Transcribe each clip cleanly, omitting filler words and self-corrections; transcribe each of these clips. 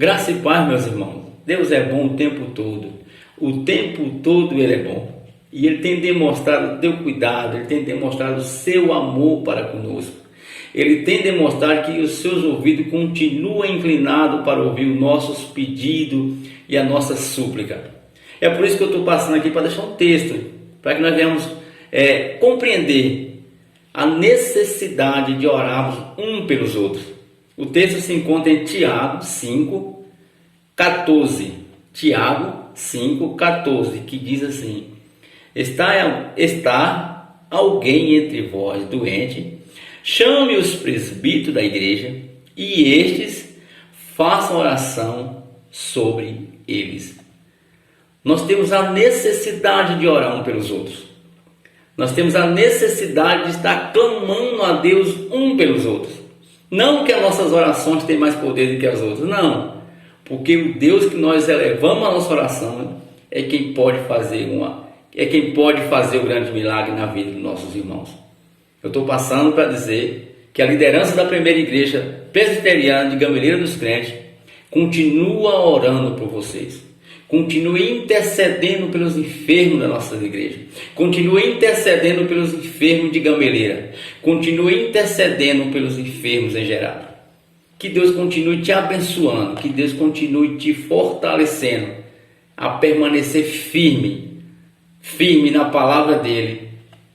Graça e paz, meus irmãos. Deus é bom o tempo todo. O tempo todo Ele é bom. E Ele tem demonstrado o teu cuidado, Ele tem demonstrado o seu amor para conosco. Ele tem demonstrado que os seus ouvidos continuam inclinados para ouvir os nossos pedidos e a nossa súplica. É por isso que eu estou passando aqui para deixar um texto, para que nós venhamos compreender a necessidade de orarmos um pelos outros. O texto se encontra em Tiago 5:14. Tiago 5:14, que diz assim: Está alguém entre vós doente? Chame os presbíteros da igreja e estes façam oração sobre eles. Nós temos a necessidade de orar um pelos outros. Nós temos a necessidade de estar clamando a Deus um pelos outros. Não que as nossas orações tenham mais poder do que as outras, não. Porque o Deus que nós elevamos a nossa oração é quem pode fazer o grande milagre na vida dos nossos irmãos. Eu estou passando para dizer que a liderança da primeira igreja presbiteriana de Gameleira dos Crentes continua orando por vocês. Continue intercedendo pelos enfermos da nossa igreja. Continue intercedendo pelos enfermos de Gameleira. Continue intercedendo pelos enfermos em geral. Que Deus continue te abençoando. Que Deus continue te fortalecendo a permanecer firme na palavra dele.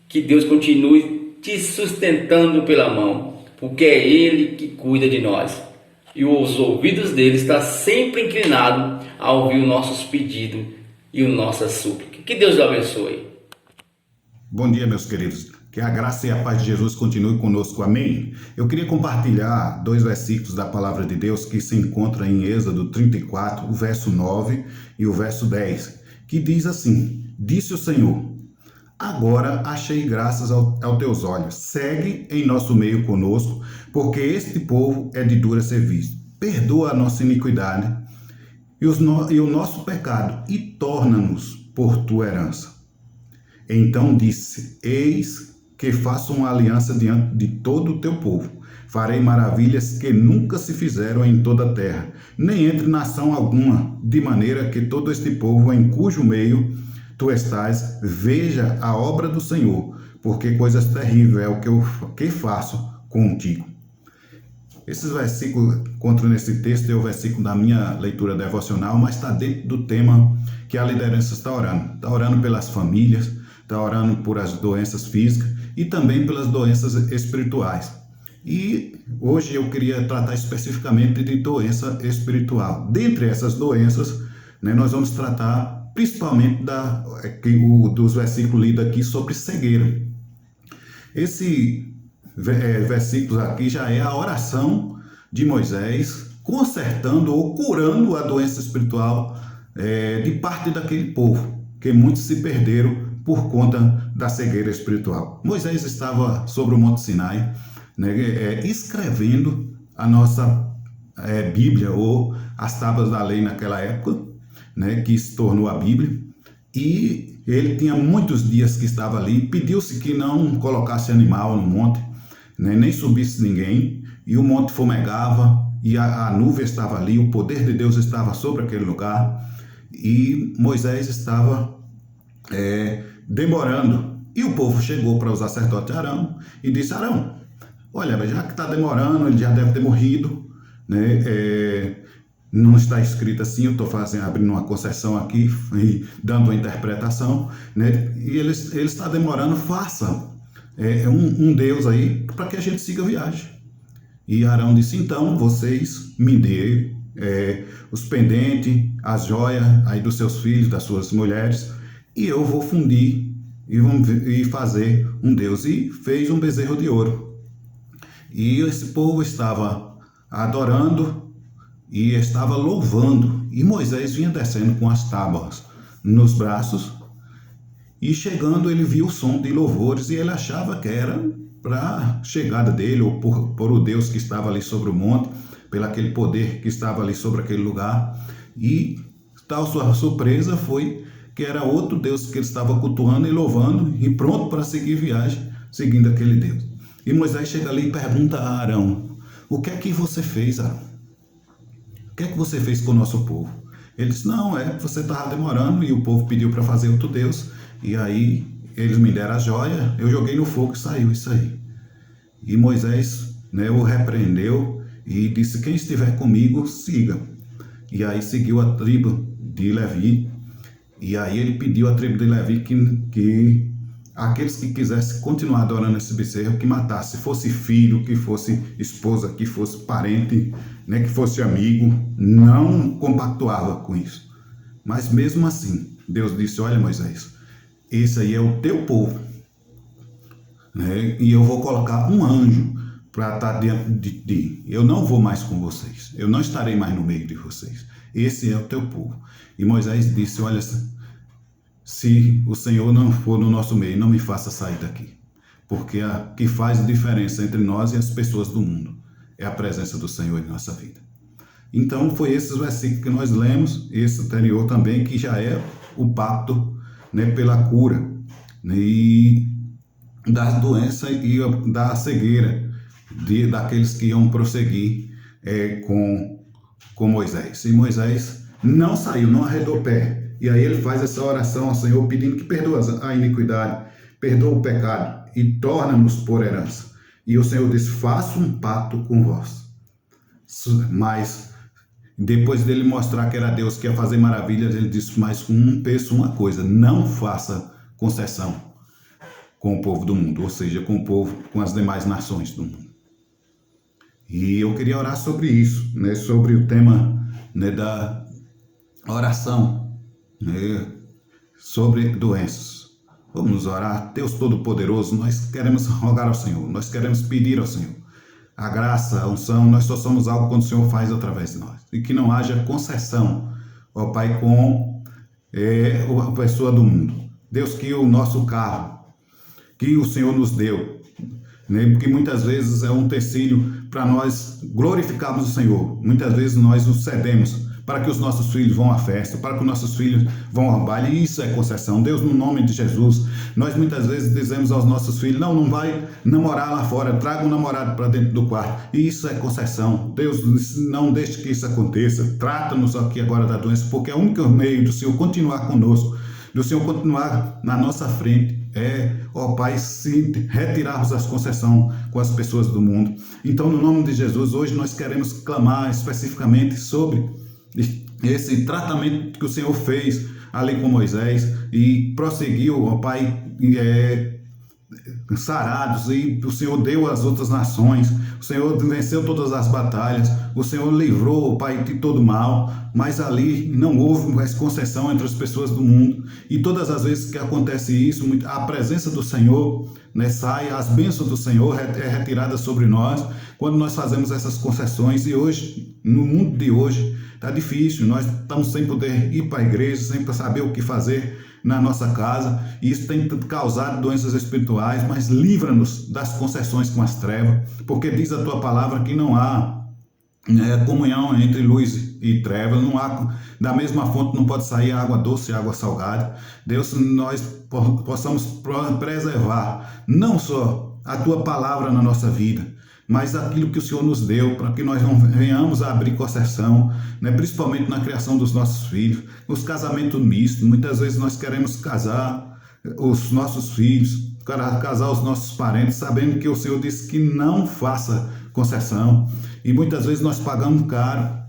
Que Deus continue te sustentando pela mão, porque é Ele que cuida de nós. E os ouvidos dele estão sempre inclinados a ouvir os nossos pedidos e as nossas súplicas. Que Deus o abençoe. Bom dia, meus queridos. Que a graça e a paz de Jesus continue conosco. Amém? Eu queria compartilhar 2 versículos da palavra de Deus que se encontram em Êxodo 34, o verso 9 e o verso 10, que diz assim: Disse o Senhor: Agora achei graças aos teus olhos. Segue em nosso meio conosco, porque este povo é de dura serviço. Perdoa a nossa iniquidade e o nosso pecado e torna-nos por tua herança. Então disse: Eis que faço uma aliança diante de todo o teu povo. Farei maravilhas que nunca se fizeram em toda a terra, nem entre nação alguma, de maneira que todo este povo em cujo meio tu estás, veja a obra do Senhor, porque coisas terríveis é o que faço contigo. Esses versículos encontram nesse texto, é o versículo da minha leitura devocional, mas está dentro do tema que a liderança está orando. Está orando pelas famílias, está orando por as doenças físicas e também pelas doenças espirituais. E hoje eu queria tratar especificamente de doença espiritual. Dentre essas doenças, nós vamos tratar principalmente dos versículos lidos aqui sobre cegueira. Esse versículo aqui já é a oração de Moisés consertando ou curando a doença espiritual de parte daquele povo, que muitos se perderam por conta da cegueira espiritual. Moisés estava sobre o Monte Sinai, escrevendo a nossa Bíblia ou as tábuas da lei naquela época, que se tornou a Bíblia, e ele tinha muitos dias que estava ali. Pediu-se que não colocasse animal no monte, nem subisse ninguém, e o monte fumegava, e a nuvem estava ali, o poder de Deus estava sobre aquele lugar, e Moisés estava demorando, e o povo chegou para o sacerdote Arão e disse: Arão, olha, já que está demorando, ele já deve ter morrido, não está escrito assim, eu estou abrindo uma concessão aqui e dando uma interpretação, e ele está demorando, faça um Deus aí para que a gente siga a viagem. E Arão disse: então vocês me dêem os pendentes, as joias aí dos seus filhos, das suas mulheres, e eu vou fundir e fazer um Deus. E fez um bezerro de ouro. E esse povo estava adorando e estava louvando, e Moisés vinha descendo com as tábuas nos braços, e chegando ele viu o som de louvores, e ele achava que era para a chegada dele, ou por o Deus que estava ali sobre o monte, pelo aquele poder que estava ali sobre aquele lugar, e tal sua surpresa foi que era outro Deus que ele estava cultuando e louvando, e pronto para seguir viagem, seguindo aquele Deus. E Moisés chega ali e pergunta a Arão: o que é que você fez, Arão? O que é que você fez com o nosso povo? Ele disse, não, você estava demorando e o povo pediu para fazer outro Deus. E aí eles me deram a joia, eu joguei no fogo e saiu isso aí. E Moisés, né, o repreendeu e disse, quem estiver comigo, siga. E aí seguiu a tribo de Levi. E aí ele pediu à tribo de Levi que aqueles que quisessem continuar adorando esse bezerro, que matasse, fosse filho, que fosse esposa, que fosse parente, né, que fosse amigo, não compactuava com isso. Mas mesmo assim, Deus disse, olha Moisés, esse aí é o teu povo, né, e eu vou colocar um anjo para estar diante de ti. Eu não vou mais com vocês, eu não estarei mais no meio de vocês. Esse é o teu povo. E Moisés disse, olha, se o Senhor não for no nosso meio, não me faça sair daqui. Porque a que faz a diferença entre nós e as pessoas do mundo é a presença do Senhor em nossa vida. Então, foi esses versículos que nós lemos, esse anterior também, que já é o pacto, né, pela cura, né, e das doenças e da cegueira daqueles que iam prosseguir com Moisés. E Moisés não saiu, não arredou pé. E aí ele faz essa oração ao Senhor pedindo que perdoe a iniquidade, perdoa o pecado e torna-nos por herança. E o Senhor diz, faço um pacto com vós. Mas depois dele mostrar que era Deus que ia fazer maravilhas, ele disse, mas peço uma coisa, não faça concessão com o povo do mundo, ou seja, com o povo, com as demais nações do mundo. E eu queria orar sobre isso, né, sobre o tema, né, da oração, né, sobre doenças. Vamos orar. Deus Todo-Poderoso, nós queremos rogar ao Senhor, nós queremos pedir ao Senhor a graça, a unção. Nós só somos algo quando o Senhor faz através de nós. E que não haja concessão, ó Pai, com a pessoa do mundo. Deus, que o nosso carro, que o Senhor nos deu, né, porque muitas vezes é um utensílio para nós glorificarmos o Senhor. Muitas vezes nós nos cedemos para que os nossos filhos vão à festa, para que os nossos filhos vão ao baile, e isso é concessão. Deus, no nome de Jesus, nós muitas vezes dizemos aos nossos filhos, não vai namorar lá fora, traga um namorado para dentro do quarto, e isso é concessão. Deus, não deixe que isso aconteça, trata-nos aqui agora da doença, porque é o único meio do Senhor continuar conosco, do Senhor continuar na nossa frente, ó Pai, se retirarmos as concessões com as pessoas do mundo. Então, no nome de Jesus, hoje nós queremos clamar especificamente sobre esse tratamento que o Senhor fez ali com Moisés e prosseguiu, ó Pai, sarados, e o Senhor deu às outras nações, o Senhor venceu todas as batalhas, o Senhor livrou, ó Pai, de todo mal, mas ali não houve mais concessão entre as pessoas do mundo, e todas as vezes que acontece isso, a presença do Senhor, né, sai, as bênçãos do Senhor é retirada sobre nós, quando nós fazemos essas concessões. E hoje, no mundo de hoje, está difícil, nós estamos sem poder ir para a igreja, sem saber o que fazer na nossa casa, e isso tem causado doenças espirituais, mas livra-nos das concessões com as trevas, porque diz a tua palavra que não há comunhão entre luz e trevas, não há, da mesma fonte não pode sair água doce e água salgada. Deus, nós possamos preservar não só a tua palavra na nossa vida, mas aquilo que o Senhor nos deu, para que nós não venhamos a abrir concessão, né, principalmente na criação dos nossos filhos, os casamentos mistos. Muitas vezes nós queremos casar os nossos filhos, casar os nossos parentes, sabendo que o Senhor disse que não faça concessão, e muitas vezes nós pagamos caro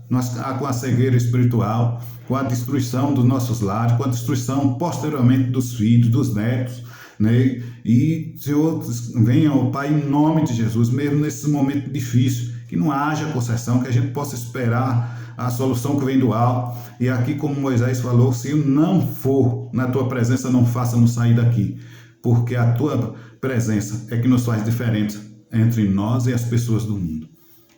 com a cegueira espiritual, com a destruição dos nossos lares, com a destruição posteriormente dos filhos, dos netos, né? E Senhor, venha, ó Pai, em nome de Jesus, mesmo nesse momento difícil, que não haja concessão, que a gente possa esperar a solução que vem do alto. E aqui, como Moisés falou, se eu não for na tua presença, não faça-nos sair daqui, porque a tua presença é que nos faz diferença entre nós e as pessoas do mundo.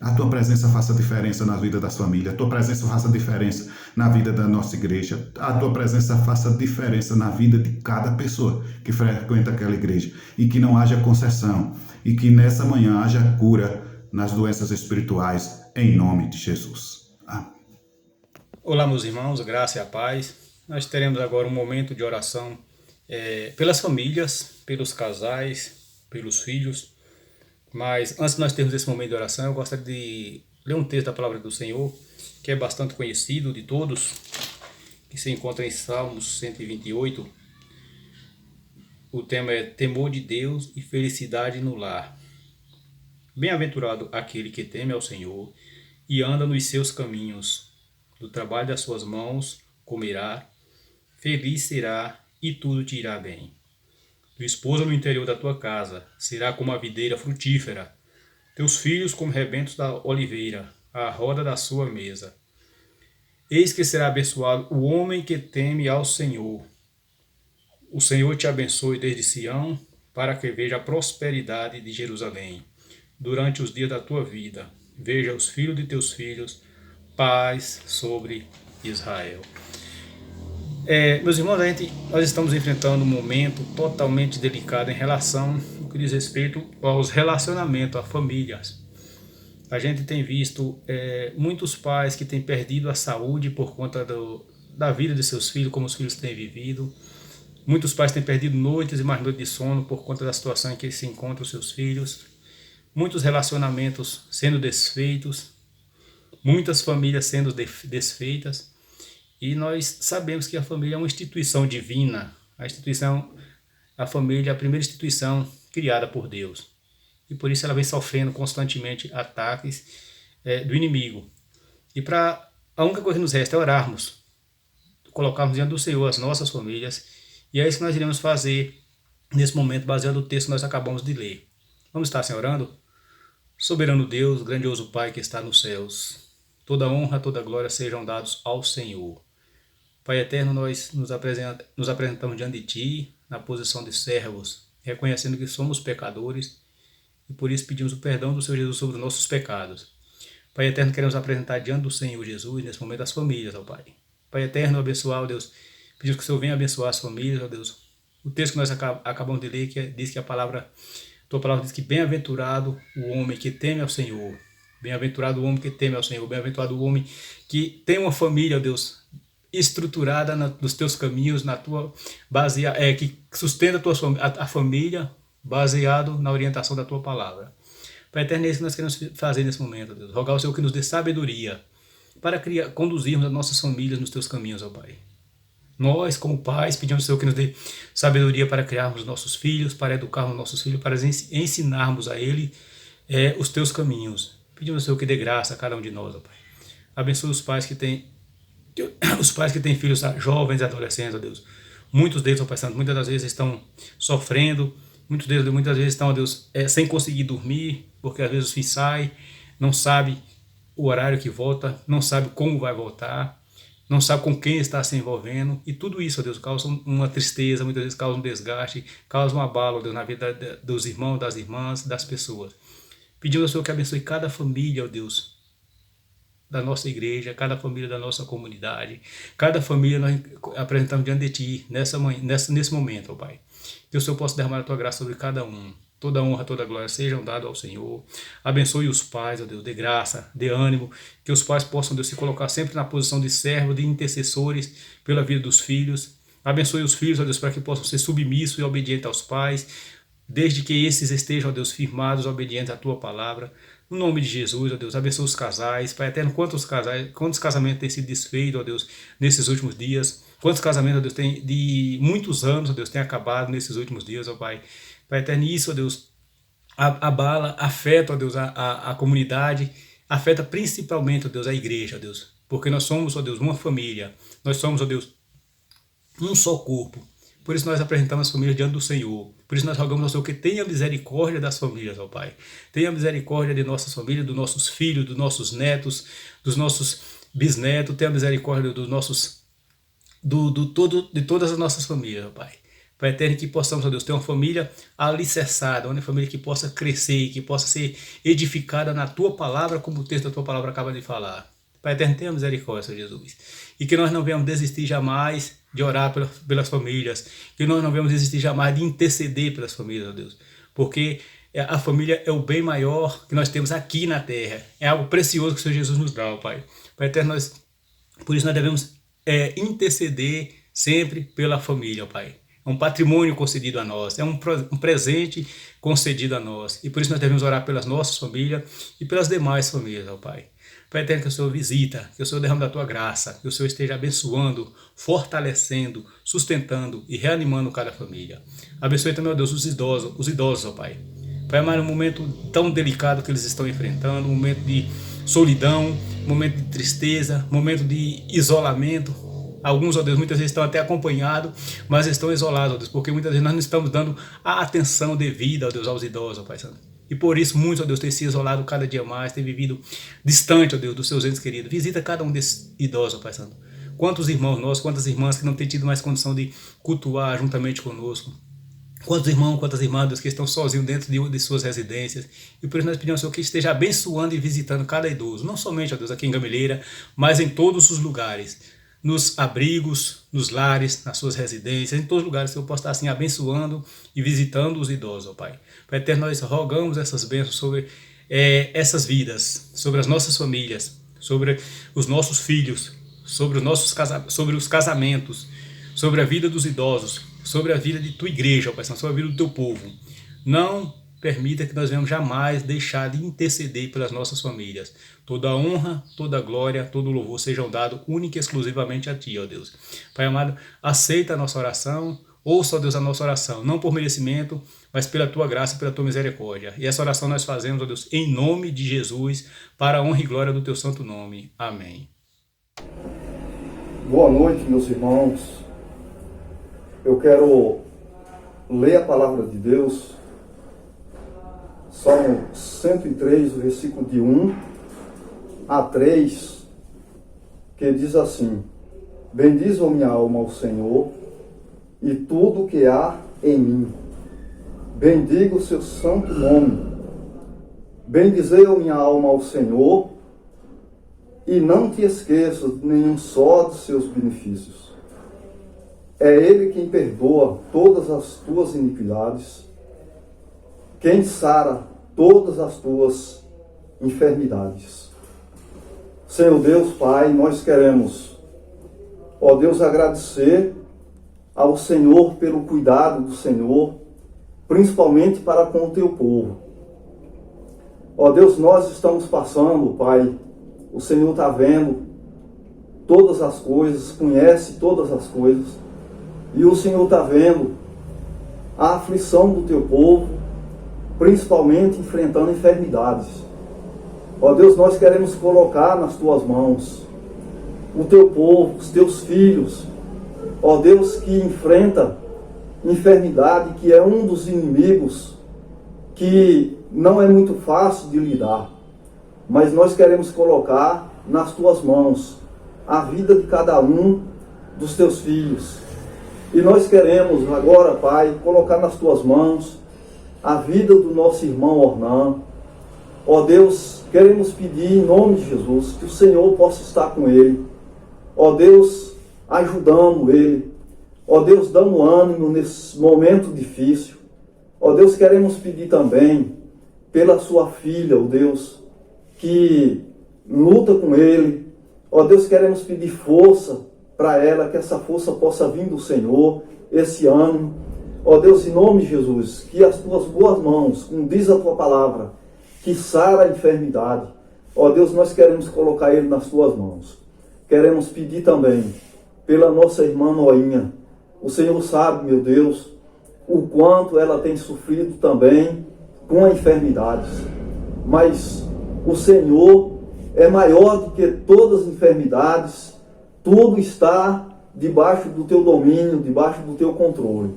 A tua presença faça diferença na vida das famílias, a tua presença faça diferença na vida da nossa igreja, a tua presença faça diferença na vida de cada pessoa que frequenta aquela igreja, e que não haja concessão, e que nessa manhã haja cura nas doenças espirituais, em nome de Jesus. Amém. Olá, meus irmãos, graça e a paz. Nós teremos agora um momento de oração pelas famílias, pelos casais, pelos filhos. Mas antes de nós termos esse momento de oração, eu gostaria de ler um texto da palavra do Senhor, que é bastante conhecido de todos, que se encontra em Salmos 128. O tema é temor de Deus e felicidade no lar. Bem-aventurado aquele que teme ao Senhor e anda nos seus caminhos. Do trabalho das suas mãos comerá, feliz será e tudo te irá bem. Tua esposa no interior da tua casa será como a videira frutífera, teus filhos como rebentos da oliveira, à roda da sua mesa. Eis que será abençoado o homem que teme ao Senhor. O Senhor te abençoe desde Sião, para que veja a prosperidade de Jerusalém. Durante os dias da tua vida, veja os filhos de teus filhos, paz sobre Israel. Meus irmãos, nós estamos enfrentando um momento totalmente delicado em relação ao que diz respeito aos relacionamentos, a famílias. A gente tem visto muitos pais que têm perdido a saúde por conta da vida de seus filhos, como os filhos têm vivido. Muitos pais têm perdido noites e mais noites de sono por conta da situação em que se encontram os seus filhos. Muitos relacionamentos sendo desfeitos, muitas famílias sendo desfeitas. E nós sabemos que a família é uma instituição divina. A família é a primeira instituição criada por Deus. E por isso ela vem sofrendo constantemente ataques do inimigo. E a única coisa que nos resta é orarmos, colocarmos diante do Senhor as nossas famílias. E é isso que nós iremos fazer nesse momento, baseado no texto que nós acabamos de ler. Vamos estar assim orando? Soberano Deus, grandioso Pai que está nos céus, toda honra, toda glória sejam dados ao Senhor. Pai eterno, nós nos apresentamos diante de Ti, na posição de servos, reconhecendo que somos pecadores e por isso pedimos o perdão do Senhor Jesus sobre os nossos pecados. Pai eterno, queremos apresentar diante do Senhor Jesus, nesse momento, as famílias, ó Pai. Pai eterno, abençoar, ó Deus, pedimos que o Senhor venha abençoar as famílias, ó Deus. O texto que nós acabamos de ler, diz que Tua palavra diz que bem-aventurado o homem que teme ao Senhor. Bem-aventurado o homem que teme ao Senhor. Bem-aventurado o homem que tem uma família, ó Deus, estruturada nos teus caminhos, que sustenta a família baseado na orientação da tua palavra. Pai eterno, é isso que nós queremos fazer nesse momento, ó Deus. Rogar ao Senhor que nos dê sabedoria para conduzirmos as nossas famílias nos teus caminhos, ó Pai. Nós, como pais, pedimos ao Senhor que nos dê sabedoria para criarmos nossos filhos, para educarmos nossos filhos, para ensinarmos a Ele os teus caminhos. Pedimos ao Senhor que dê graça a cada um de nós, ó Pai. Abençoe os pais que têm filhos jovens e adolescentes, ó Deus. Muitos deles, ó Pai Santo, muitas das vezes estão sofrendo, muitas vezes estão, ó Deus, sem conseguir dormir, porque às vezes os filhos saem, não sabe o horário que volta, não sabe como vai voltar, não sabe com quem está se envolvendo, e tudo isso, ó Deus, causa uma tristeza, muitas vezes causa um desgaste, causa um abalo, ó Deus, na vida dos irmãos, das irmãs, das pessoas. Pedimos ao Senhor que abençoe cada família, ó Deus, da nossa igreja, cada família da nossa comunidade, cada família nós apresentamos diante de Ti, nesse momento, ó Pai. Que o Senhor possa derramar a Tua graça sobre cada um. Toda honra, toda glória sejam dadas ao Senhor. Abençoe os pais, ó Deus, dê graça, dê ânimo, que os pais possam, Deus, se colocar sempre na posição de servo, de intercessores pela vida dos filhos. Abençoe os filhos, ó Deus, para que possam ser submissos e obedientes aos pais, desde que esses estejam, ó Deus, firmados, obedientes à Tua palavra. No nome de Jesus, ó Deus, abençoe os casais. Pai eterno, quantos casamentos têm sido desfeitos, ó Deus, nesses últimos dias? Quantos casamentos, ó Deus, de muitos anos, ó Deus, têm acabado nesses últimos dias, ó Pai? Pai eterno, isso, ó Deus, abala, afeta, ó Deus, a comunidade, afeta principalmente, ó Deus, a igreja, ó Deus, porque nós somos, ó Deus, uma família, nós somos, ó Deus, um só corpo. Por isso nós apresentamos as famílias diante do Senhor. Por isso nós rogamos ao Senhor que tenha misericórdia das famílias, ó Pai. Tenha misericórdia de nossas famílias, dos nossos filhos, dos nossos netos, dos nossos bisnetos. Tenha misericórdia dos nossos, de todas as nossas famílias, ó Pai. Pai eterno, que possamos, ó Deus, ter uma família alicerçada, uma família que possa crescer, que possa ser edificada na Tua palavra, como o texto da Tua palavra acaba de falar. Pai eterno, tenha misericórdia, Senhor Jesus. E que nós não venhamos desistir jamais de orar pelas famílias. Que nós não venhamos desistir jamais de interceder pelas famílias, ó Deus. Porque a família é o bem maior que nós temos aqui na terra. É algo precioso que o Senhor Jesus nos dá, ó Pai. Pai eterno, por isso nós devemos interceder sempre pela família, ó Pai. é um patrimônio concedido a nós, é um presente concedido a nós. E por isso nós devemos orar pelas nossas famílias e pelas demais famílias, ó Pai. Pai eterno, que o Senhor visita, que o Senhor derrame da tua graça, que o Senhor esteja abençoando, fortalecendo, sustentando e reanimando cada família. Abençoe também, ó Deus, os idosos, ó Pai. Pai amado, um momento tão delicado que eles estão enfrentando, um momento de solidão, um momento de tristeza, um momento de isolamento. Alguns, ó Deus, muitas vezes estão até acompanhados, mas estão isolados, ó Deus, porque muitas vezes nós não estamos dando a atenção devida, ó Deus, aos idosos, ó Pai Santo. E por isso muitos, ó Deus, têm se isolado cada dia mais, têm vivido distante, ó Deus, dos seus entes queridos. Visita cada um desses idosos, ó Pai Santo. Quantos irmãos nossos, quantas irmãs que não têm tido mais condição de cultuar juntamente conosco. Quantos irmãos, quantas irmãs, Deus, que estão sozinhos dentro de suas residências. E por isso nós pedimos ao Senhor que esteja abençoando e visitando cada idoso. Não somente, ó Deus, aqui em Gameleira, mas em todos os lugares. Nos abrigos, nos lares, nas suas residências, em todos os lugares que eu possa estar assim abençoando e visitando os idosos, ó Pai. Pai eterno, nós rogamos essas bênçãos sobre essas vidas, sobre as nossas famílias, sobre os nossos filhos, sobre os casamentos, sobre a vida dos idosos, sobre a vida de tua igreja, ó Pai Santo, sobre a vida do teu povo. Não permita que nós venhamos jamais deixar de interceder pelas nossas famílias. Toda a honra, toda a glória, todo o louvor sejam dados única e exclusivamente a Ti, ó Deus. Pai amado, aceita a nossa oração, ouça, ó Deus, a nossa oração, não por merecimento, mas pela Tua graça e pela Tua misericórdia. E essa oração nós fazemos, ó Deus, em nome de Jesus, para a honra e glória do Teu santo nome. Amém. Boa noite, meus irmãos. Eu quero ler a palavra de Deus, Salmo 103, versículo de 1 a 3, que diz assim: bendize, ó minha alma, ao Senhor, e tudo que há em mim. Bendiga o seu santo nome. Bendizei, ó minha alma, ao Senhor, e não te esqueças de nenhum só de seus benefícios. É Ele quem perdoa todas as tuas iniquidades, quem sara todas as tuas enfermidades. Senhor Deus, Pai, nós queremos, ó Deus, agradecer ao Senhor pelo cuidado do Senhor, principalmente para com o teu povo. Ó Deus, nós estamos passando, Pai, o Senhor está vendo todas as coisas, conhece todas as coisas, e o Senhor está vendo a aflição do teu povo, principalmente enfrentando enfermidades. Ó Deus, nós queremos colocar nas tuas mãos o teu povo, os teus filhos, ó Deus, que enfrenta enfermidade, que é um dos inimigos que não é muito fácil de lidar, mas nós queremos colocar nas tuas mãos a vida de cada um dos teus filhos. E nós queremos agora, Pai, colocar nas tuas mãos a vida do nosso irmão Ornan. Ó Deus, queremos pedir em nome de Jesus que o Senhor possa estar com ele. Ó Deus, ajudando ele. Ó Deus, dando ânimo nesse momento difícil. Ó Deus, queremos pedir também pela sua filha, ó Deus, que luta com ele. Ó Deus, queremos pedir força para ela, que essa força possa vir do Senhor, esse ânimo. Ó Deus, em nome de Jesus, que as tuas boas mãos, como diz a tua palavra, que sara a enfermidade. Ó Deus, nós queremos colocar ele nas tuas mãos. Queremos pedir também pela nossa irmã Noinha. O Senhor sabe, meu Deus, o quanto ela tem sofrido também com enfermidades. Mas o Senhor é maior do que todas as enfermidades. Tudo está debaixo do teu domínio, debaixo do teu controle.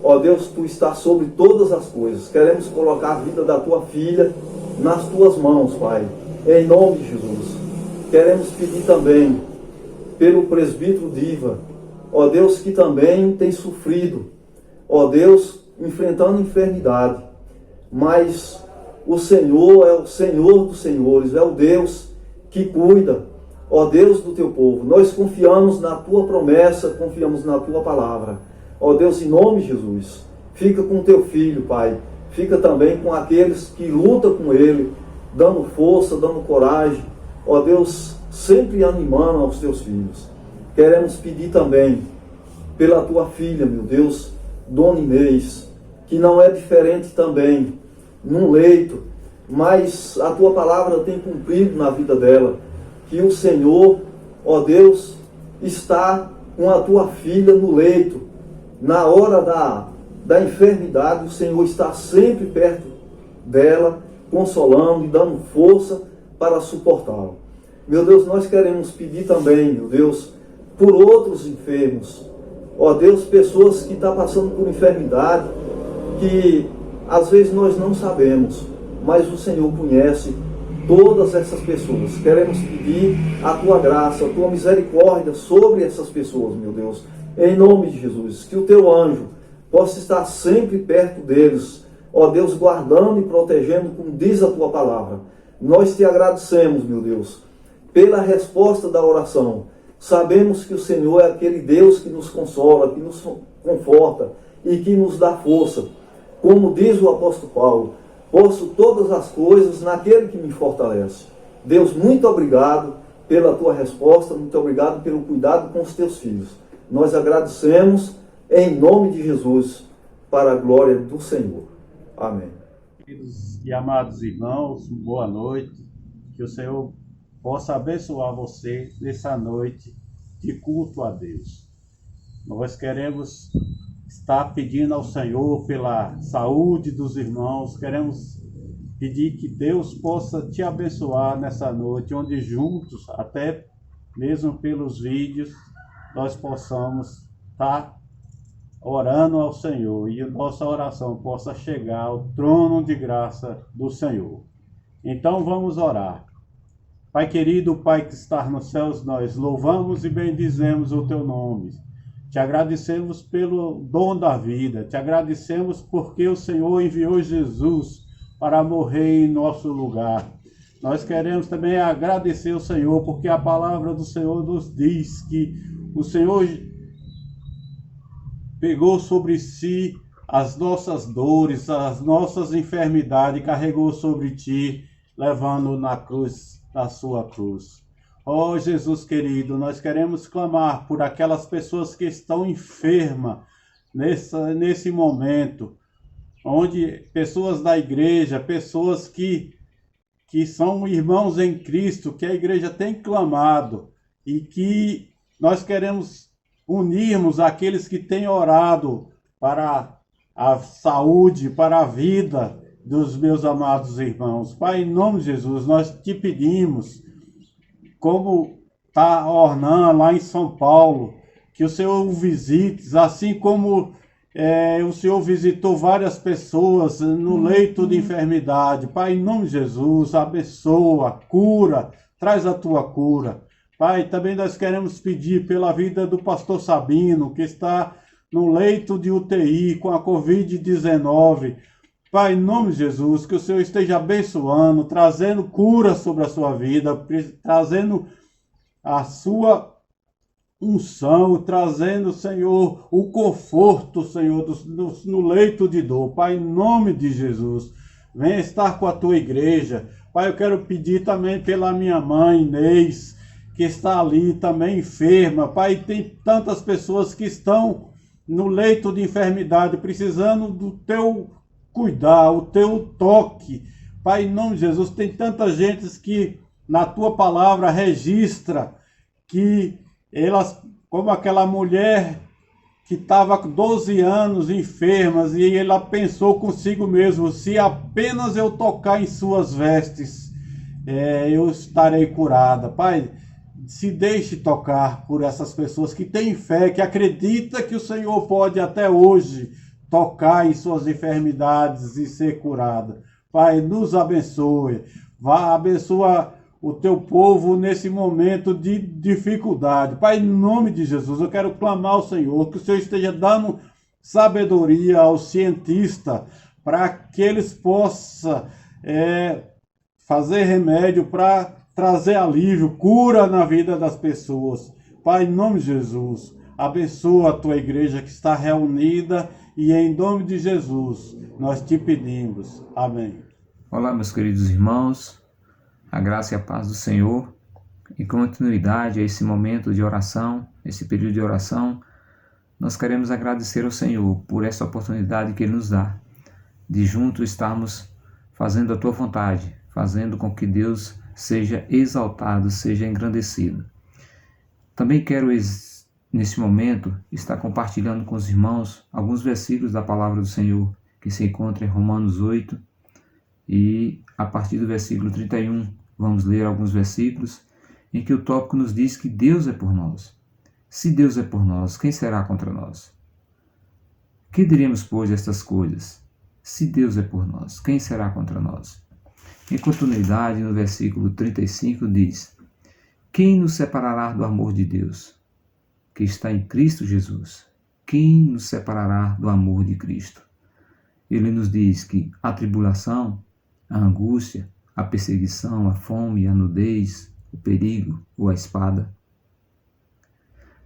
Ó Deus, tu estás sobre todas as coisas. Queremos colocar a vida da tua filha nas tuas mãos, Pai, em nome de Jesus. Queremos pedir também pelo presbítero Diva, ó Deus, que também tem sofrido, ó Deus, enfrentando enfermidade. Mas o Senhor é o Senhor dos senhores, é o Deus que cuida, ó Deus, do teu povo. Nós confiamos na tua promessa, confiamos na tua palavra. Ó Deus, em nome de Jesus, fica com teu filho, Pai. Fica também com aqueles que lutam com ele, dando força, dando coragem. Ó Deus, sempre animando aos teus filhos. Queremos pedir também pela tua filha, meu Deus, Dona Inês, que não é diferente também, num leito, mas a tua palavra tem cumprido na vida dela, que o Senhor, ó Deus, está com a tua filha no leito, na hora da enfermidade, o Senhor está sempre perto dela, consolando e dando força para suportá-la. Meu Deus, nós queremos pedir também, meu Deus, por outros enfermos, ó Deus, pessoas que estão passando por enfermidade, que às vezes nós não sabemos, mas o Senhor conhece todas essas pessoas. Queremos pedir a tua graça, a tua misericórdia sobre essas pessoas, meu Deus, em nome de Jesus, que o teu anjo possa estar sempre perto deles, ó Deus, guardando e protegendo, como diz a tua palavra. Nós te agradecemos, meu Deus, pela resposta da oração. Sabemos que o Senhor é aquele Deus que nos consola, que nos conforta e que nos dá força. Como diz o apóstolo Paulo, posso todas as coisas naquele que me fortalece. Deus, muito obrigado pela tua resposta, muito obrigado pelo cuidado com os teus filhos. Nós agradecemos em nome de Jesus, para a glória do Senhor. Amém. Queridos e amados irmãos, boa noite. Que o Senhor possa abençoar você nessa noite de culto a Deus. Nós queremos estar pedindo ao Senhor pela saúde dos irmãos, queremos pedir que Deus possa te abençoar nessa noite, onde juntos, até mesmo pelos vídeos, nós possamos estar orando ao Senhor e a nossa oração possa chegar ao trono de graça do Senhor. Então vamos orar. Pai querido, Pai que está nos céus, nós louvamos e bendizemos o teu nome. Te agradecemos pelo dom da vida, te agradecemos porque o Senhor enviou Jesus para morrer em nosso lugar. Nós queremos também agradecer ao Senhor porque a palavra do Senhor nos diz que o Senhor pegou sobre si as nossas dores, as nossas enfermidades, carregou sobre ti, levando na cruz, na sua cruz. Oh Jesus querido, nós queremos clamar por aquelas pessoas que estão enfermas nesse momento, onde pessoas da igreja, pessoas que são irmãos em Cristo, que a igreja tem clamado, e que nós queremos unirmos aqueles que têm orado para a saúde, para a vida dos meus amados irmãos. Pai, em nome de Jesus, nós te pedimos, como está Ornan lá em São Paulo, que o Senhor o visite, assim como o Senhor visitou várias pessoas no leito de enfermidade. Pai, em nome de Jesus, abençoa, cura, traz a tua cura. Pai, também nós queremos pedir pela vida do pastor Sabino, que está no leito de UTI com a Covid-19. Pai, em nome de Jesus, que o Senhor esteja abençoando, trazendo cura sobre a sua vida, trazendo a sua unção, trazendo, Senhor, o conforto, Senhor, no leito de dor. Pai, em nome de Jesus, venha estar com a tua igreja. Pai, eu quero pedir também pela minha mãe, Inês, que está ali também enferma. Pai, tem tantas pessoas que estão no leito de enfermidade, precisando do teu cuidar, o teu toque. Pai, em nome de Jesus, tem tanta gente que na tua palavra registra que elas, como aquela mulher que estava 12 anos enfermas, e ela pensou consigo mesmo, se apenas eu tocar em suas vestes, eu estarei curada. Pai, se deixe tocar por essas pessoas que têm fé, que acreditam que o Senhor pode até hoje tocar em suas enfermidades e ser curada. Pai, nos abençoe. Vá, abençoa o teu povo nesse momento de dificuldade. Pai, em nome de Jesus, eu quero clamar ao Senhor, que o Senhor esteja dando sabedoria aos cientistas, para que eles possam fazer remédio para trazer alívio, cura na vida das pessoas. Pai, em nome de Jesus, abençoa a tua igreja que está reunida, e em nome de Jesus nós te pedimos. Amém. Olá, meus queridos irmãos, a graça e a paz do Senhor. Em continuidade a esse momento de oração, esse período de oração, nós queremos agradecer ao Senhor por essa oportunidade que Ele nos dá, de juntos estarmos fazendo a Tua vontade, fazendo com que Deus seja exaltado, seja engrandecido. Também quero, nesse momento, estar compartilhando com os irmãos alguns versículos da Palavra do Senhor, que se encontra em Romanos 8, e a partir do versículo 31, vamos ler alguns versículos, em que o tópico nos diz que Deus é por nós. Se Deus é por nós, quem será contra nós? Que diremos, pois, estas coisas? Se Deus é por nós, quem será contra nós? Em continuidade, no versículo 35 diz: quem nos separará do amor de Deus, que está em Cristo Jesus? Quem nos separará do amor de Cristo? Ele nos diz que a tribulação, a angústia, a perseguição, a fome, a nudez, o perigo ou a espada.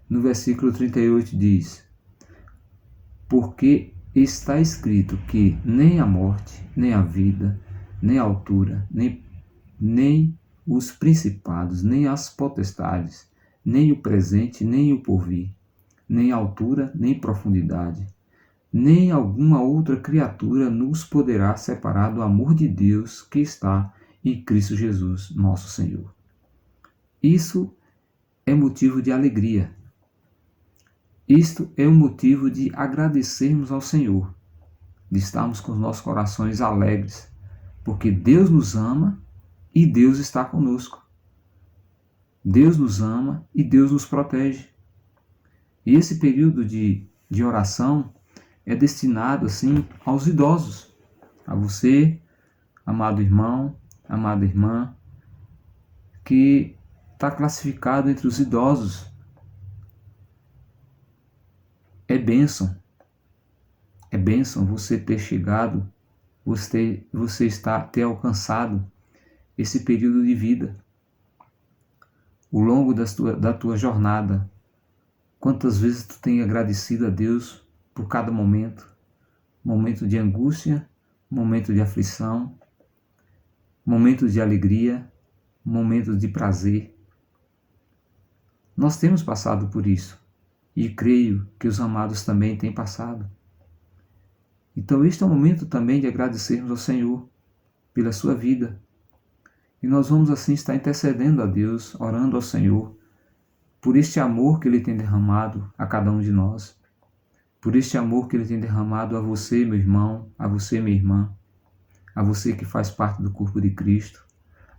No versículo 38 diz: porque está escrito que nem a morte, nem a vida, nem a altura, nem os principados, nem as potestades, nem o presente, nem o porvir, nem altura, nem profundidade, nem alguma outra criatura nos poderá separar do amor de Deus que está em Cristo Jesus, nosso Senhor. Isso é motivo de alegria. Isto é um motivo de agradecermos ao Senhor, de estarmos com os nossos corações alegres, porque Deus nos ama e Deus está conosco. Deus nos ama e Deus nos protege. E esse período de oração é destinado, assim, aos idosos, a você, amado irmão, amada irmã, que está classificado entre os idosos. É bênção você ter chegado, você ter alcançado esse período de vida. Ao longo da tua jornada, quantas vezes tu tem agradecido a Deus por cada momento de angústia, momento de aflição, momentos de alegria, momentos de prazer. Nós temos passado por isso. E creio que os amados também têm passado. Então este é o momento também de agradecermos ao Senhor pela sua vida. E nós vamos assim estar intercedendo a Deus, orando ao Senhor, por este amor que Ele tem derramado a cada um de nós. Por este amor que Ele tem derramado a você, meu irmão, a você, minha irmã, a você que faz parte do corpo de Cristo,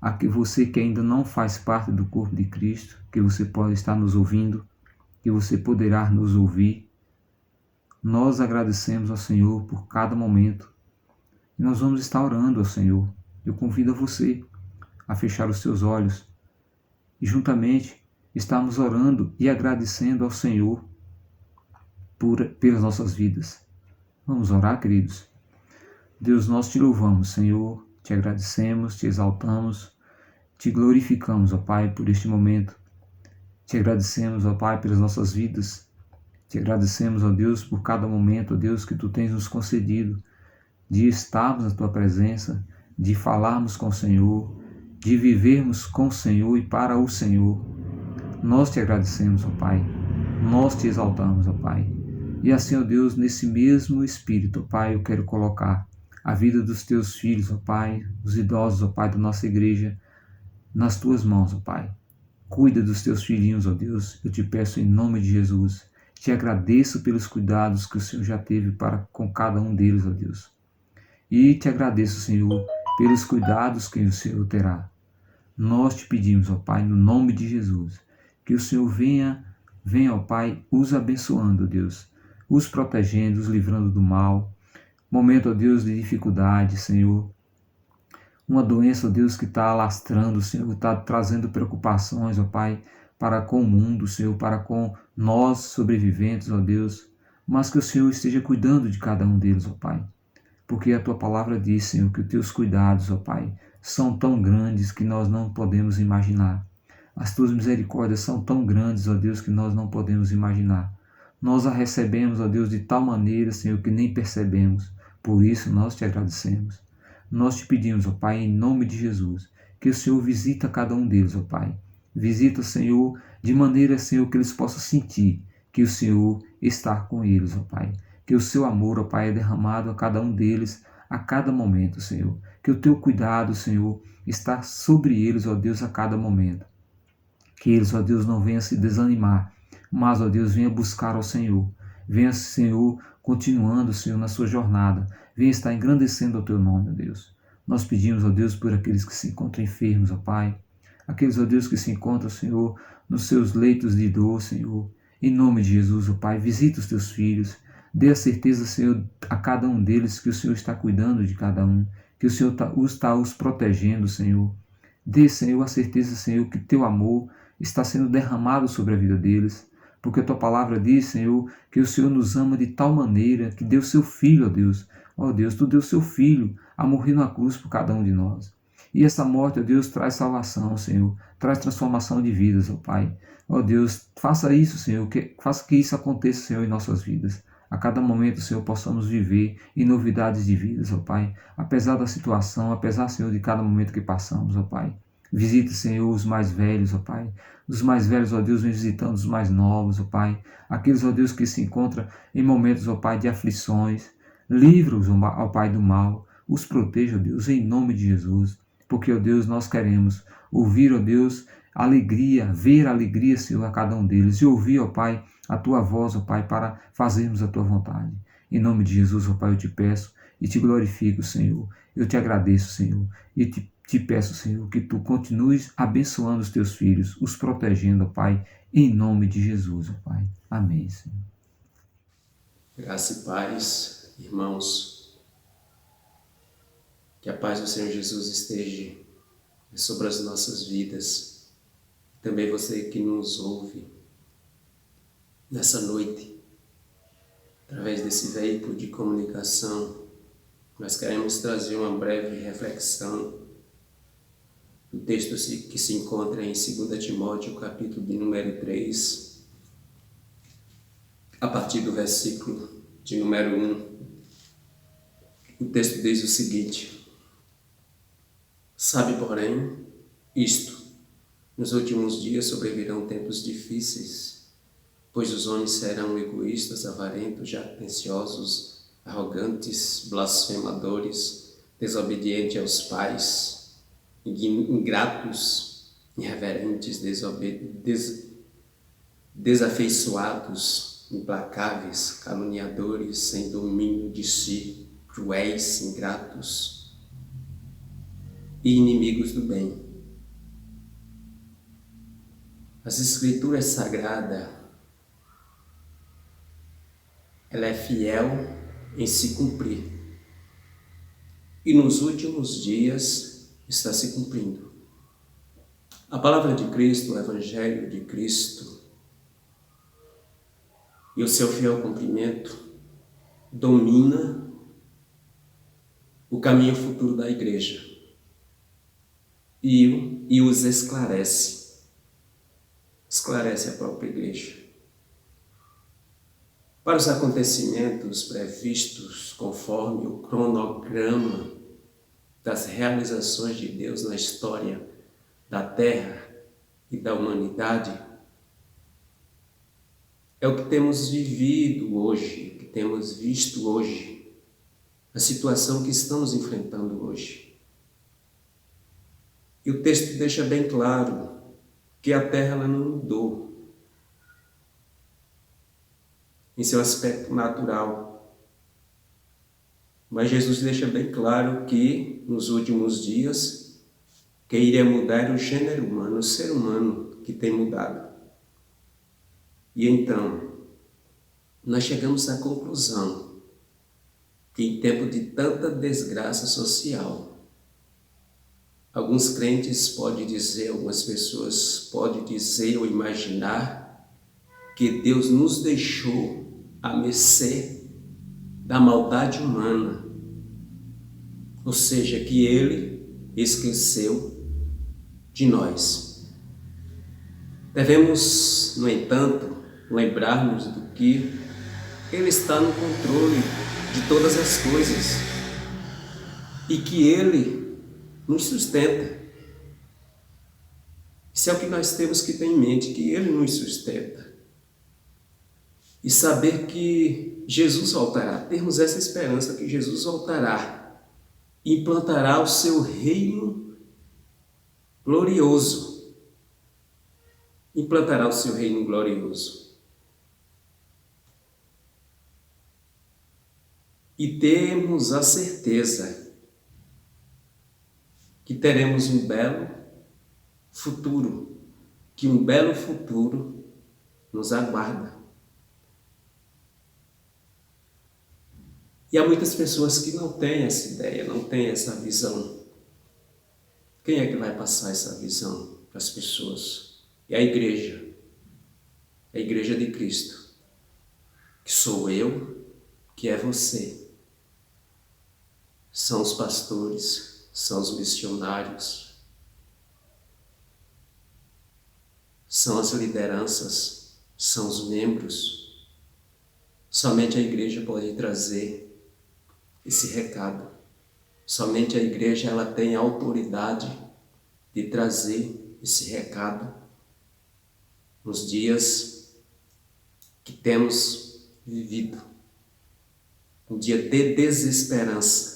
a você que ainda não faz parte do corpo de Cristo, que você pode estar nos ouvindo, que você poderá nos ouvir. Nós agradecemos ao Senhor por cada momento. E nós vamos estar orando ao Senhor. Eu convido a você a fechar os seus olhos e juntamente estarmos orando e agradecendo ao Senhor pelas nossas vidas. Vamos orar, queridos? Deus, nós te louvamos, Senhor, te agradecemos, te exaltamos, te glorificamos, ó Pai, por este momento. Te agradecemos, ó Pai, pelas nossas vidas. Te agradecemos, ó Deus, por cada momento, ó Deus, que Tu tens nos concedido de estarmos na Tua presença, de falarmos com o Senhor, de vivermos com o Senhor e para o Senhor. Nós te agradecemos, ó Pai. Nós te exaltamos, ó Pai. E assim, ó Deus, nesse mesmo Espírito, ó Pai, eu quero colocar a vida dos Teus filhos, ó Pai, os idosos, ó Pai, da nossa igreja, nas Tuas mãos, ó Pai. Cuida dos Teus filhinhos, ó Deus, eu te peço em nome de Jesus. Te agradeço pelos cuidados que o Senhor já teve para com cada um deles, ó Deus. E te agradeço, Senhor, pelos cuidados que o Senhor terá. Nós te pedimos, ó Pai, no nome de Jesus, que o Senhor venha, ó Pai, os abençoando, ó Deus, os protegendo, os livrando do mal. Momento, ó Deus, de dificuldade, Senhor. Uma doença, ó Deus, que está alastrando, Senhor, está trazendo preocupações, ó Pai, para com o mundo, Senhor, para com nós sobreviventes, ó Deus, mas que o Senhor esteja cuidando de cada um deles, ó Pai, porque a Tua palavra diz, Senhor, que os Teus cuidados, ó Pai, são tão grandes que nós não podemos imaginar. As Tuas misericórdias são tão grandes, ó Deus, que nós não podemos imaginar. Nós a recebemos, ó Deus, de tal maneira, Senhor, que nem percebemos. Por isso nós te agradecemos. Nós te pedimos, ó Pai, em nome de Jesus, que o Senhor visita cada um deles, ó Pai. Visita, Senhor, de maneira, Senhor, que eles possam sentir que o Senhor está com eles, ó Pai. Que o seu amor, ó Pai, é derramado a cada um deles a cada momento, Senhor. Que o teu cuidado, Senhor, está sobre eles, ó Deus, a cada momento. Que eles, ó Deus, não venham se desanimar, mas, ó Deus, venha buscar ao Senhor. Venha, Senhor, continuando, Senhor, na sua jornada. Venha estar engrandecendo o teu nome, ó Deus. Nós pedimos, ó Deus, por aqueles que se encontram enfermos, ó Pai. Aqueles, ó Deus, que se encontram, Senhor, nos seus leitos de dor, Senhor. Em nome de Jesus, ó Pai, visita os teus filhos. Dê a certeza, Senhor, a cada um deles que o Senhor está cuidando de cada um. Que o Senhor está os protegendo, Senhor. Dê, Senhor, a certeza, Senhor, que teu amor está sendo derramado sobre a vida deles. Porque a tua palavra diz, Senhor, que o Senhor nos ama de tal maneira que deu seu Filho, ó Deus. Ó Deus, tu deu seu Filho a morrer na cruz por cada um de nós. E essa morte, ó Deus, traz salvação, Senhor. Traz transformação de vidas, ó Pai. Ó Deus, faça isso, Senhor. Faça que isso aconteça, Senhor, em nossas vidas. A cada momento, Senhor, possamos viver em novidades de vidas, ó Pai. Apesar da situação, apesar, Senhor, de cada momento que passamos, ó Pai. Visita, Senhor, os mais velhos, ó Pai. Os mais velhos, ó Deus, vem visitando os mais novos, ó Pai. Aqueles, ó Deus, que se encontram em momentos, ó Pai, de aflições. Livra-os, ó Pai, do mal. Os proteja, ó Deus, em nome de Jesus. Porque, ó Deus, nós queremos ouvir, ó Deus, alegria, ver alegria, Senhor, a cada um deles. E ouvir, ó Pai, a tua voz, ó Pai, para fazermos a tua vontade. Em nome de Jesus, ó Pai, eu te peço e te glorifico, Senhor. Eu te agradeço, Senhor, e te peço, Senhor, que tu continues abençoando os teus filhos, os protegendo, ó Pai, em nome de Jesus, ó Pai. Amém, Senhor. Graça e paz, irmãos. Que a paz do Senhor Jesus esteja sobre as nossas vidas. Também você que nos ouve nessa noite, através desse veículo de comunicação, nós queremos trazer uma breve reflexão do texto que se encontra em 2 Timóteo, capítulo de número 3, a partir do versículo de número 1. O texto diz o seguinte: sabe, porém, isto, nos últimos dias sobrevirão tempos difíceis, pois os homens serão egoístas, avarentos, jactanciosos, arrogantes, blasfemadores, desobedientes aos pais, ingratos, irreverentes, desafeiçoados, implacáveis, caluniadores, sem domínio de si, cruéis, ingratos e inimigos do bem. As Escrituras Sagradas, ela é fiel em se cumprir. E nos últimos dias está se cumprindo. A palavra de Cristo, o Evangelho de Cristo e o seu fiel cumprimento domina o caminho futuro da igreja e os esclarece a própria igreja. Para os acontecimentos previstos conforme o cronograma das realizações de Deus na história da Terra e da humanidade, é o que temos vivido hoje, que temos visto hoje, a situação que estamos enfrentando hoje. E o texto deixa bem claro que a Terra ela não mudou em seu aspecto natural. Mas Jesus deixa bem claro que nos últimos dias quem iria mudar é o gênero humano, o ser humano que tem mudado. E então, nós chegamos à conclusão que em tempo de tanta desgraça social, alguns crentes podem dizer, algumas pessoas podem dizer ou imaginar que Deus nos deixou à mercê da maldade humana, ou seja, que Ele esqueceu de nós. Devemos, no entanto, lembrar-nos do que Ele está no controle de todas as coisas e que Ele nos sustenta. Isso é o que nós temos que ter em mente, que Ele nos sustenta. e saber que Jesus voltará, termos essa esperança que Jesus voltará e implantará o seu reino glorioso. Implantará o seu reino glorioso. E temos a certeza que teremos um belo futuro, que um belo futuro nos aguarda. E há muitas pessoas que não têm essa ideia, não têm essa visão. Quem é que vai passar essa visão para as pessoas? É a igreja de Cristo, que sou eu, que é você. São os pastores, são os missionários, são as lideranças, são os membros. Somente a igreja pode trazer esse recado. Somente a igreja ela tem a autoridade de trazer esse recado nos dias que temos vivido. Um dia de desesperança.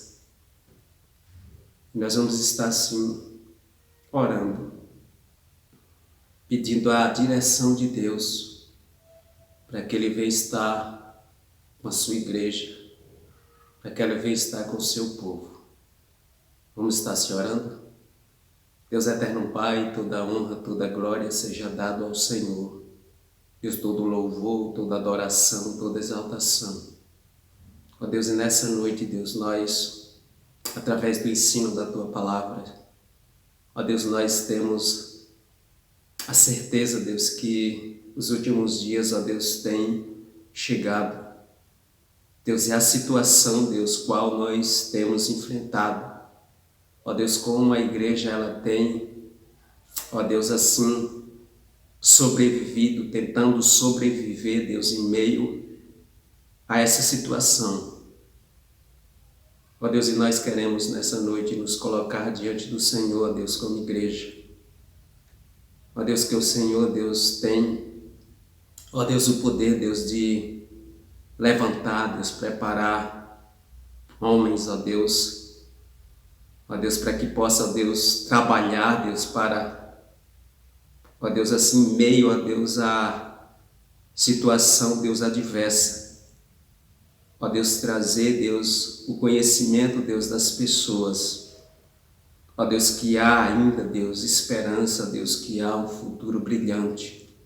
Nós vamos estar assim, orando, pedindo a direção de Deus para que Ele venha estar com a sua igreja, para que ela venha estar com o seu povo. Vamos estar se orando? Deus eterno Pai, toda honra, toda glória seja dado ao Senhor. Deus, todo louvor, toda adoração, toda exaltação. Ó Deus, e nessa noite, Deus, nós, através do ensino da Tua Palavra, ó Deus, nós temos a certeza, Deus, que os últimos dias, ó Deus, têm chegado. Deus, é a situação, Deus, qual nós temos enfrentado. Ó Deus, como a igreja ela tem, ó Deus, assim, sobrevivido, tentando sobreviver, Deus, em meio a essa situação. Ó Deus, e nós queremos nessa noite nos colocar diante do Senhor, ó Deus, como igreja. Ó Deus, que o Senhor, Deus, tem, ó Deus, o poder, Deus, de levantar, Deus, preparar homens, ó Deus, para que possa, ó Deus, trabalhar, Deus, para, ó Deus, assim, meio, ó Deus, a situação, Deus, adversa. Ó Deus, trazer, Deus, o conhecimento, Deus, das pessoas. Ó Deus, que há ainda, Deus, esperança, Deus, que há um futuro brilhante.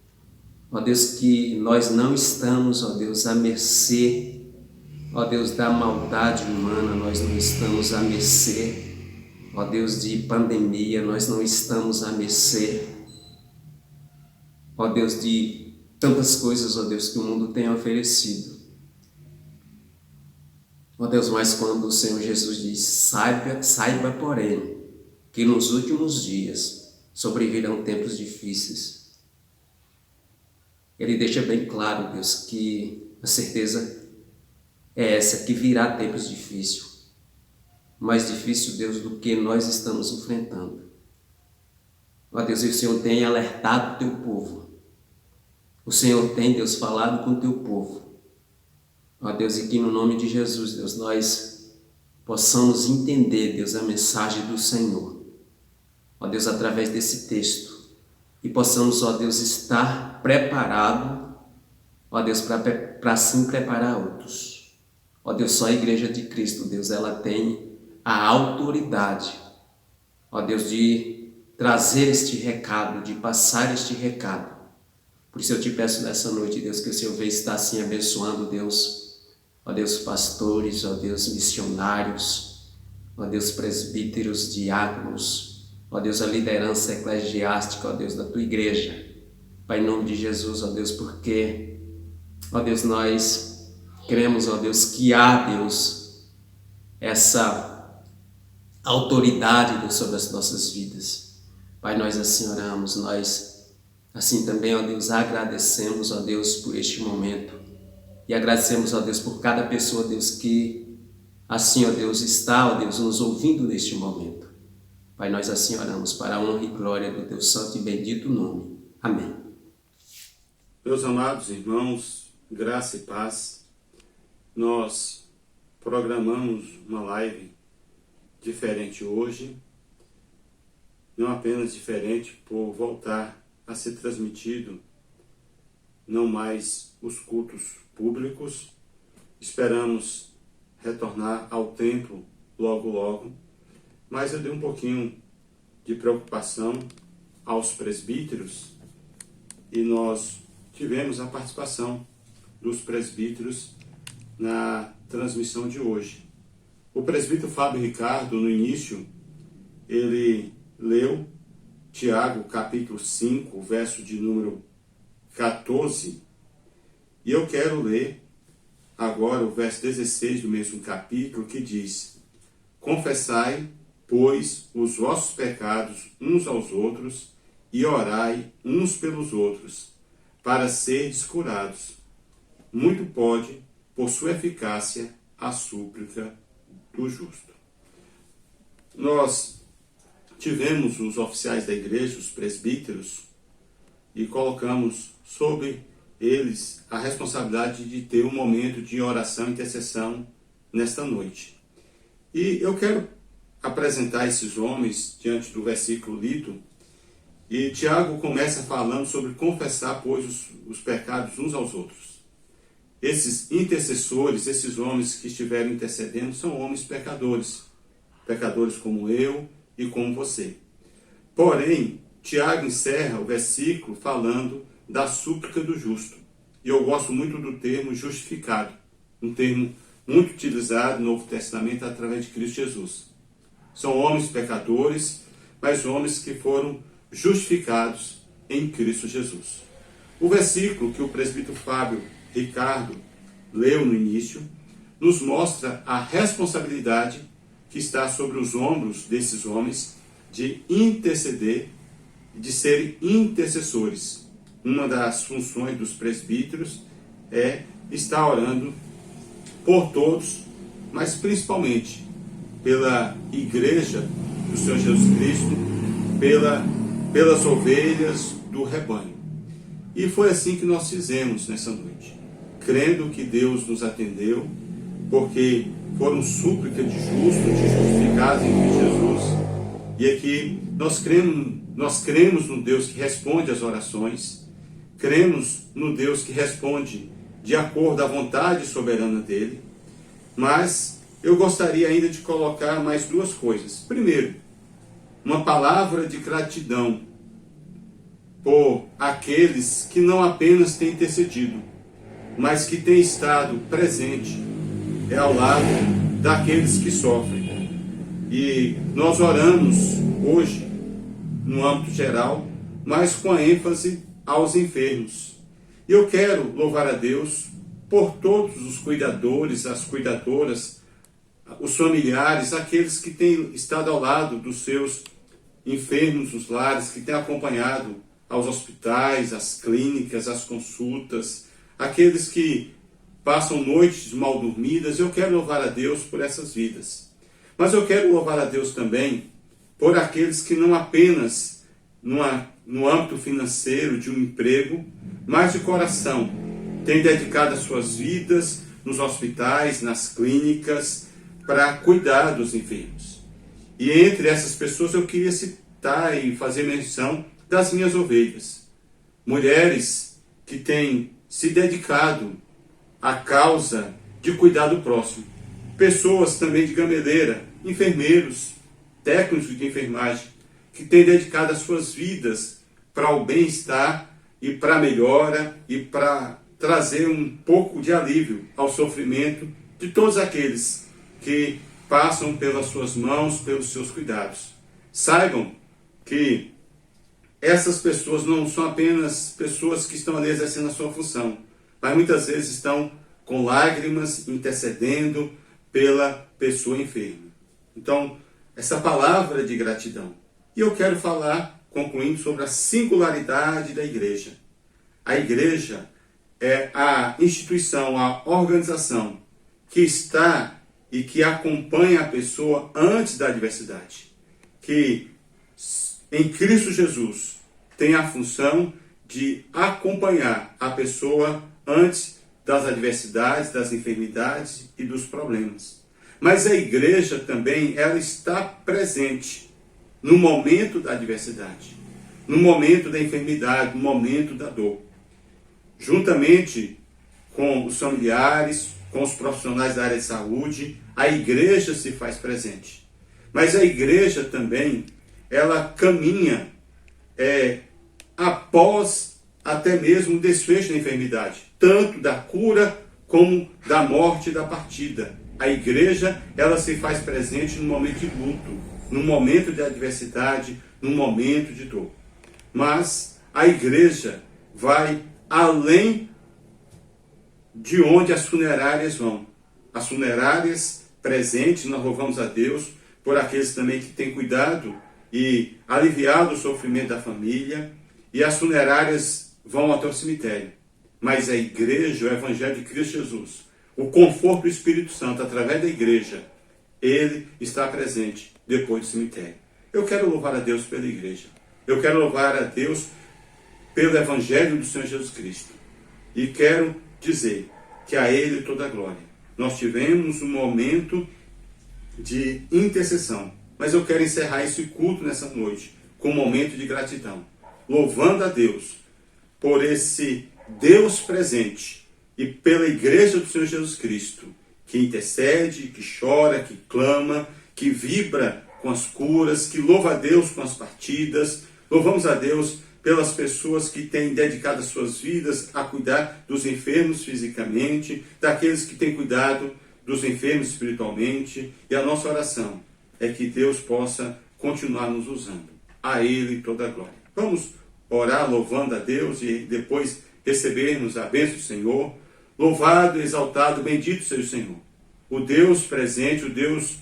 Ó Deus, que nós não estamos, ó Deus, à mercê, ó Deus, da maldade humana, nós não estamos à mercê, ó Deus, de pandemia, nós não estamos à mercê, ó Deus, de tantas coisas, ó Deus, que o mundo tem oferecido. Ó Deus, mas quando o Senhor Jesus diz, saiba, porém, que nos últimos dias sobrevirão tempos difíceis, Ele deixa bem claro, Deus, que a certeza é essa, que virá tempos difíceis. Mais difícil, Deus, do que nós estamos enfrentando. Ó Deus, e o Senhor tem alertado o teu povo. O Senhor tem, Deus, falado com o teu povo. Ó Deus, e que no nome de Jesus, Deus, nós possamos entender, Deus, a mensagem do Senhor. Ó Deus, através desse texto. E possamos, ó Deus, estar preparado, ó Deus, para assim preparar outros. Ó Deus, só a igreja de Cristo, Deus, ela tem a autoridade, ó Deus, de trazer este recado, de passar este recado. Por isso eu te peço nessa noite, Deus, que o Senhor venha estar assim abençoando, Deus, ó Deus, pastores, ó Deus, missionários, ó Deus, presbíteros, diáconos, ó Deus, a liderança eclesiástica, ó Deus, da tua igreja. Pai, em nome de Jesus, ó Deus, porque, ó Deus, nós cremos, ó Deus, que há, Deus, essa autoridade, Deus, sobre as nossas vidas. Pai, nós assim oramos, nós assim também, ó Deus, agradecemos, ó Deus, por este momento. E agradecemos, ó Deus, por cada pessoa, Deus, que assim, ó Deus, está, ó Deus, nos ouvindo neste momento. Pai, nós assim oramos para a honra e glória do teu santo e bendito nome. Amém. Meus amados irmãos, graça e paz. Nós programamos uma live diferente hoje, não apenas diferente por voltar a ser transmitido não mais os cultos públicos. Esperamos retornar ao templo logo logo, mas eu dei um pouquinho de preocupação aos presbíteros e nós tivemos a participação dos presbíteros na transmissão de hoje. O presbítero Fábio Ricardo, no início, ele leu Tiago, capítulo 5, verso de número 14, e eu quero ler agora o verso 16 do mesmo capítulo, que diz: confessai, pois, os vossos pecados uns aos outros e orai uns pelos outros, para serdes curados. Muito pode, por sua eficácia, a súplica do justo. Nós tivemos os oficiais da igreja, os presbíteros, e colocamos sobre eles a responsabilidade de ter um momento de oração e intercessão nesta noite. E eu quero apresentar esses homens diante do versículo lido, e Tiago começa falando sobre confessar, pois, os pecados uns aos outros. Esses intercessores, esses homens que estiveram intercedendo, são homens pecadores, pecadores como eu e como você. Porém, Tiago encerra o versículo falando da súplica do justo. E eu gosto muito do termo justificado, um termo muito utilizado no Novo Testamento através de Cristo Jesus. São homens pecadores, mas homens que foram justificados em Cristo Jesus. O versículo que o presbítero Fábio Ricardo leu no início nos mostra a responsabilidade que está sobre os ombros desses homens de interceder, de serem intercessores. Uma das funções dos presbíteros é estar orando por todos, mas principalmente pela igreja do Senhor Jesus Cristo, pelas ovelhas do rebanho. E foi assim que nós fizemos nessa noite, crendo que Deus nos atendeu, porque foram súplicas de justos, de justificados em Cristo Jesus, e aqui nós cremos no Deus que responde às orações, cremos no Deus que responde de acordo à vontade soberana dele, mas eu gostaria ainda de colocar mais duas coisas. Primeiro, uma palavra de gratidão por aqueles que não apenas têm intercedido, mas que têm estado presente ao lado daqueles que sofrem. E nós oramos hoje, no âmbito geral, mas com a ênfase aos enfermos. E eu quero louvar a Deus por todos os cuidadores, as cuidadoras, os familiares, aqueles que têm estado ao lado dos seus enfermos nos lares, que têm acompanhado aos hospitais, às clínicas, às consultas, aqueles que passam noites mal dormidas. Eu quero louvar a Deus por essas vidas. Mas eu quero louvar a Deus também por aqueles que não apenas no âmbito financeiro de um emprego, mas de coração têm dedicado as suas vidas nos hospitais, nas clínicas, para cuidar dos enfermos. E entre essas pessoas eu queria citar e fazer menção das minhas ovelhas. Mulheres que têm se dedicado à causa de cuidar do próximo. Pessoas também de gameleira, enfermeiros, técnicos de enfermagem, que têm dedicado as suas vidas para o bem-estar e para a melhora e para trazer um pouco de alívio ao sofrimento de todos aqueles que passam pelas suas mãos, pelos seus cuidados. Saibam que essas pessoas não são apenas pessoas que estão ali exercendo a sua função, mas muitas vezes estão com lágrimas intercedendo pela pessoa enferma. Então, essa palavra de gratidão. E eu quero falar, concluindo, sobre a singularidade da igreja. A igreja é a instituição, a organização que está e que acompanha a pessoa antes da adversidade, que em Cristo Jesus tem a função de acompanhar a pessoa antes das adversidades, das enfermidades e dos problemas. Mas a igreja também, ela está presente no momento da adversidade, no momento da enfermidade, no momento da dor. Juntamente com os familiares, com os profissionais da área de saúde, a igreja se faz presente. Mas a igreja também, ela caminha após até mesmo o desfecho da enfermidade, tanto da cura como da morte e da partida. A igreja, ela se faz presente no momento de luto, no momento de adversidade, no momento de dor. Mas a igreja vai além de onde as funerárias vão. As funerárias presentes, nós louvamos a Deus por aqueles também que têm cuidado e aliviado o sofrimento da família, e as funerárias vão até o cemitério. Mas a igreja, o Evangelho de Cristo Jesus, o conforto do Espírito Santo através da igreja, ele está presente depois do cemitério. Eu quero louvar a Deus pela igreja. Eu quero louvar a Deus pelo Evangelho do Senhor Jesus Cristo. E quero dizer que a Ele toda a glória. Nós tivemos um momento de intercessão, mas eu quero encerrar esse culto nessa noite com um momento de gratidão, louvando a Deus por esse Deus presente e pela igreja do Senhor Jesus Cristo, que intercede, que chora, que clama, que vibra com as curas, que louva a Deus com as partidas. Louvamos a Deus pelas pessoas que têm dedicado as suas vidas a cuidar dos enfermos fisicamente, daqueles que têm cuidado dos enfermos espiritualmente. E a nossa oração é que Deus possa continuar nos usando. A Ele toda a glória. Vamos orar louvando a Deus e depois recebermos a bênção do Senhor. Louvado, exaltado, bendito seja o Senhor. O Deus presente, o Deus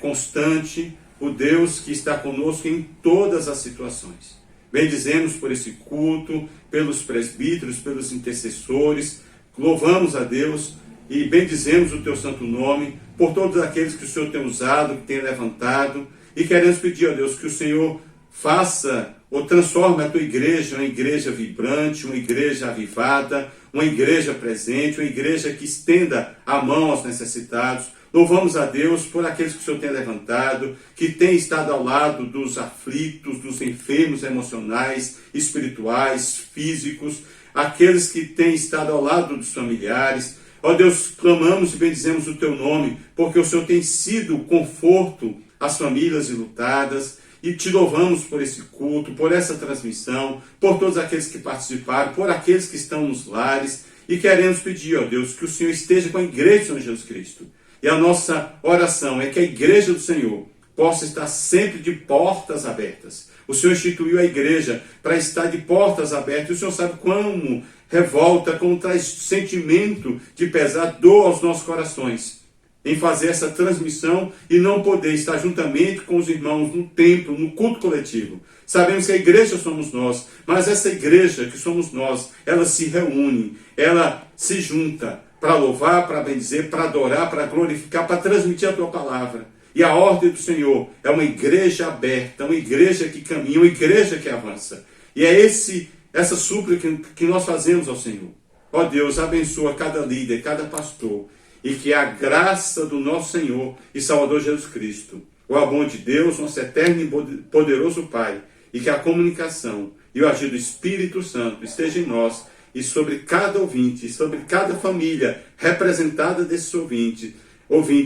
constante, o Deus que está conosco em todas as situações. Bendizemos por esse culto, pelos presbíteros, pelos intercessores. Louvamos a Deus e bendizemos o teu santo nome por todos aqueles que o Senhor tem usado, que tem levantado. E queremos pedir a Deus que o Senhor faça ou transforme a tua igreja uma igreja vibrante, uma igreja avivada, uma igreja presente, uma igreja que estenda a mão aos necessitados. Louvamos a Deus por aqueles que o Senhor tem levantado, que tem estado ao lado dos aflitos, dos enfermos emocionais, espirituais, físicos, aqueles que têm estado ao lado dos familiares. Ó Deus, clamamos e bendizemos o teu nome, porque o Senhor tem sido conforto às famílias enlutadas. E te louvamos por esse culto, por essa transmissão, por todos aqueles que participaram, por aqueles que estão nos lares. E queremos pedir, ó Deus, que o Senhor esteja com a igreja do Senhor Jesus Cristo. E a nossa oração é que a igreja do Senhor possa estar sempre de portas abertas. O Senhor instituiu a igreja para estar de portas abertas. E o Senhor sabe como revolta, como traz sentimento de pesar, dor aos nossos corações em fazer essa transmissão e não poder estar juntamente com os irmãos no templo, no culto coletivo. Sabemos que a igreja somos nós, mas essa igreja que somos nós, ela se reúne, ela se junta para louvar, para bendizer, para adorar, para glorificar, para transmitir a tua palavra. E a ordem do Senhor é uma igreja aberta, uma igreja que caminha, uma igreja que avança. E é essa súplica que nós fazemos ao Senhor. Ó Deus, abençoa cada líder, cada pastor, e que a graça do nosso Senhor e Salvador Jesus Cristo, o amor de Deus, nosso eterno e poderoso Pai, e que a comunicação e o agir do Espírito Santo esteja em nós e sobre cada ouvinte, sobre cada família representada desses ouvintes,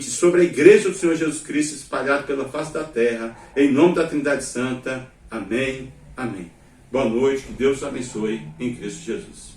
sobre a igreja do Senhor Jesus Cristo espalhada pela face da terra, em nome da Trindade Santa. Amém. Amém. Boa noite, que Deus abençoe em Cristo Jesus.